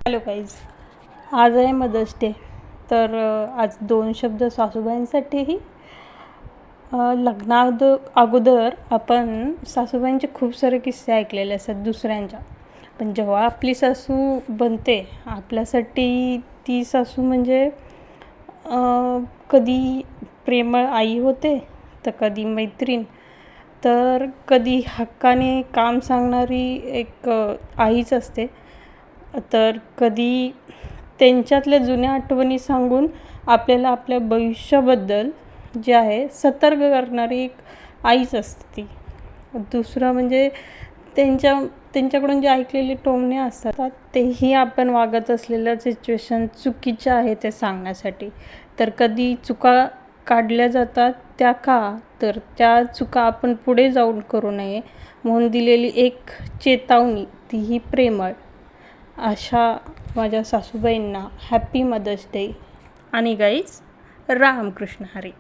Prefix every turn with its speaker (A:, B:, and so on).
A: Hello guys, आज आहे mother's day. तर आज दोन शब्द सासूबाईंसाठीही. अगोदर आपण सासूबाईंचे खूप सारे किस्से ऐकलेले असतात दुसऱ्यांच्या, पण जेव्हा आपली सासू बनते आपल्यासाठी ती सासू म्हणजे कधी प्रेमळ आई होते, तर कधी मैत्रीण, तर कधी हक्काने काम सांगणारी एक आईच असते, तर कधी त्यांच्यातल्या जुन्या आठवणी सांगून आपल्याला आपल्या भविष्याबद्दल जे आहे सतर्क करणारी एक आईच असते ती. दुसरं म्हणजे त्यांच्याकडून जे ऐकलेले टोमणे असतात तेही आपण वागत असलेल्या सिच्युएशन चुकीच्या आहे ते सांगण्यासाठी. तर कधी चुका काढल्या जातात त्या का, तर त्या चुका आपण पुढे जाऊन करू नये म्हणून दिलेली एक चेतावणी, तीही प्रेमळ. अशा माझ्या सासूबाईंना हॅपी मदर्स डे. आणि गाईज, रामकृष्ण हरी.